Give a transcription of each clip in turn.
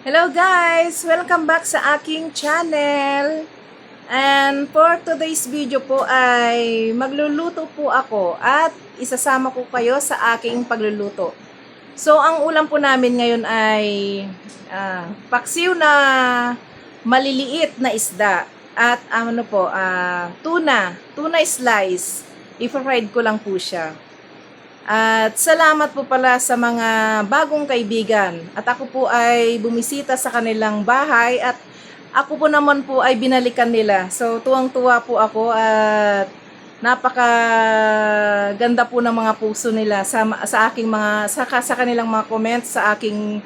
Hello guys! Welcome back sa aking channel. And for today's video po ay magluluto po ako at isasama ko kayo sa aking pagluluto. So ang ulam po namin ngayon ay paksiw na maliliit na isda at tuna slice. I-fried ko lang po siya. At salamat po pala sa mga bagong kaibigan. At ako po ay bumisita sa kanilang bahay at ako po naman po ay binalikan nila. So tuwang-tuwa po ako at napakaganda po ng mga puso nila sa aking mga sa kanilang mga comments sa aking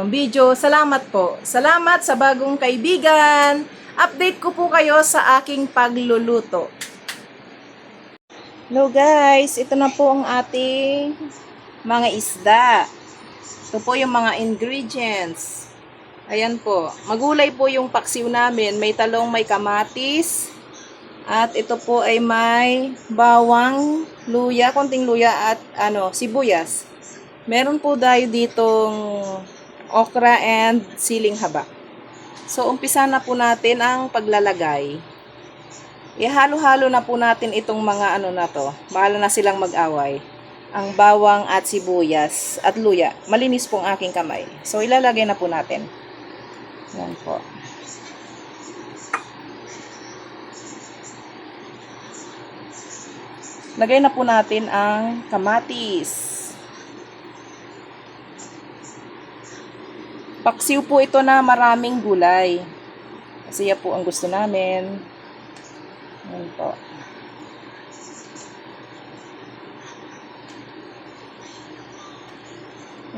video. Salamat po. Salamat sa bagong kaibigan. Update ko po kayo sa aking pagluluto. Hello guys, ito na po ang ating mga isda. Ito po yung mga ingredients. Ayan po. Magulay po yung paksiw namin. May talong, may kamatis. At ito po ay may bawang, luya, konting luya at sibuyas. Meron po tayo ditong okra and siling haba. So umpisa na po natin ang paglalagay. Ihalo-halo na po natin itong mga na to. Bahala na silang mag-away. Ang bawang at sibuyas at luya. Malinis pong aking kamay. So ilalagay na po natin. Yan po. Lagay na po natin ang kamatis. Paksiw po ito na maraming gulay. Kasi yan po ang gusto namin. Ayan po.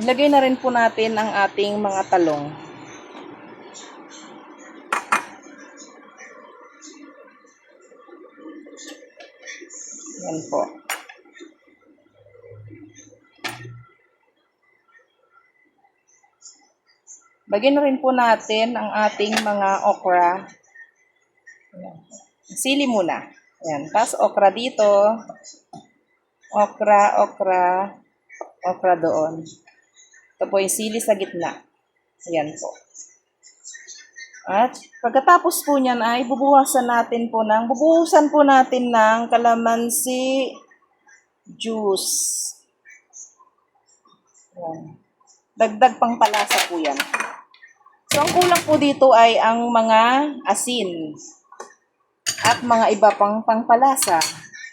Ilagay na rin po natin ang ating mga talong. Ayan po. Lagyan na rin po natin ang ating mga okra. Ayan. Sili muna. Ayan. Tapos okra dito. Okra doon. Ito po yung sili sa gitna. Ayan po. At pagkatapos po niyan ay bubuhusan po natin ng calamansi juice. Ayan. Dagdag pang palasa po yan. So ang kulang po dito ay ang mga asin. At mga iba pang pangpalasa.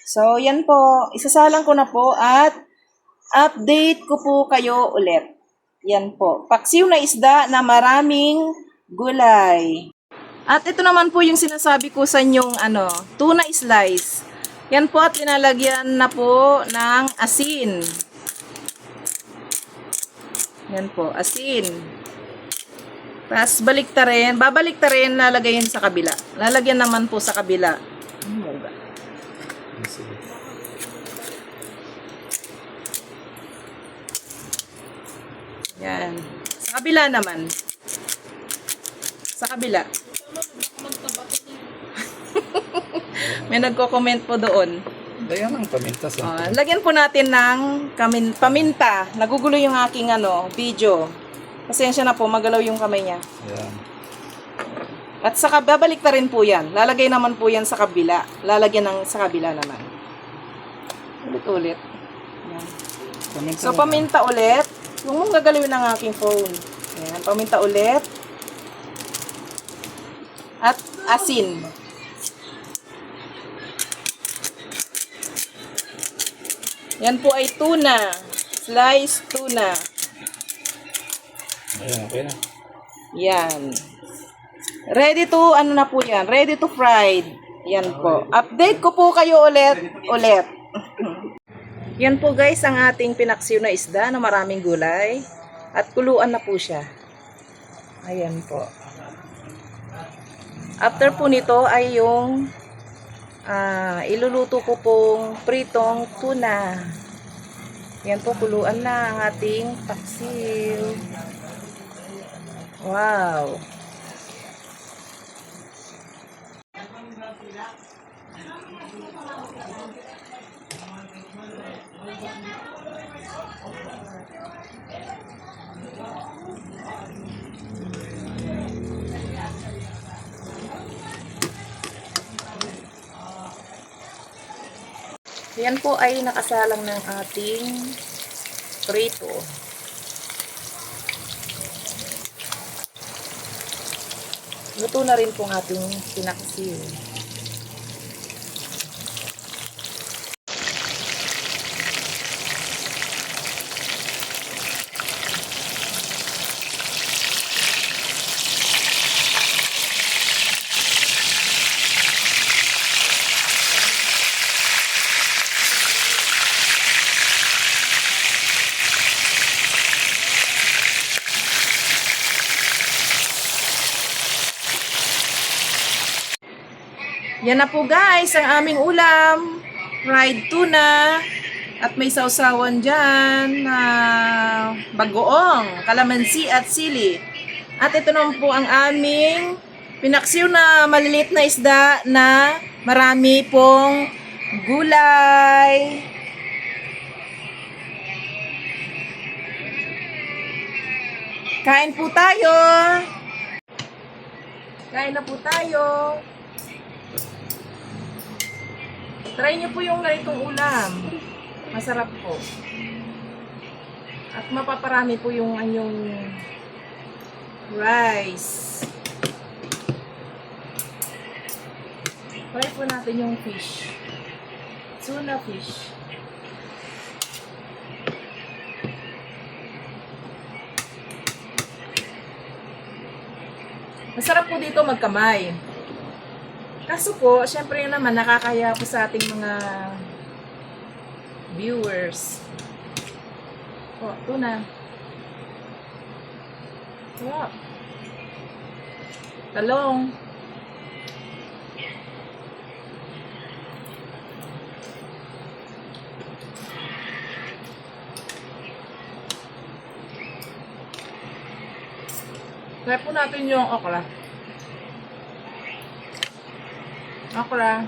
So, yan po. Isasalang ko na po at update ko po kayo ulit. Yan po. Paksiw na isda na maraming gulay. At ito naman po yung sinasabi ko sa inyong tuna slice. Yan po at linalagyan na po ng asin. Yan po, asin. Tapos babalik ta rin, lalagayin sa kabila. Lalagyan naman po sa kabila. Yan. Sa kabila naman. Sa kabila. May nagko-comment po doon. Lagyan ng paminta sa. Lagyan po natin ng paminta. Nagugulo yung aking video. Pasensya na po, magalaw yung kamay niya. Ayan. At babalik na rin po yan. Lalagay naman po yan sa kabila. Lalagyan sa kabila naman. Ulit-ulit. So, paminta ulit. Yung mong gagalawin ng aking phone. Ayan, paminta ulit. At asin. Yan po ay tuna. Slice tuna. Ayan, okay na. Yan. Ready to, na po yan? Ready to fried. Yan po. Update ko po kayo ulit. Yan po guys, ang ating pinaksiw na isda na maraming gulay. At kuluan na po siya. Ayan po. After po nito ay yung iluluto ko pong pritong tuna. Yan po, kuluan na ang ating paksiw. Wow! Yan po ay nakasalang ng ating prito. Luto na rin po ang ating pinaksiw. Yan na po guys, ang aming ulam. Fried tuna. At may sausawan dyan na bagoong, kalamansi at sili. At ito naman po ang aming pinaksiw na maliliit na isda na marami pong gulay. Kain po tayo. Kain na po tayo. Try nyo po yung ganitong ulam. Masarap po. At mapaparami po yung anyong rice. Try po natin yung fish. Tuna fish. Masarap po dito magkamay. Kaso po, syempre naman, nakakaya po sa ating mga viewers. Oh, tuna. Oh. Talong. Try po natin yung okra. Okra.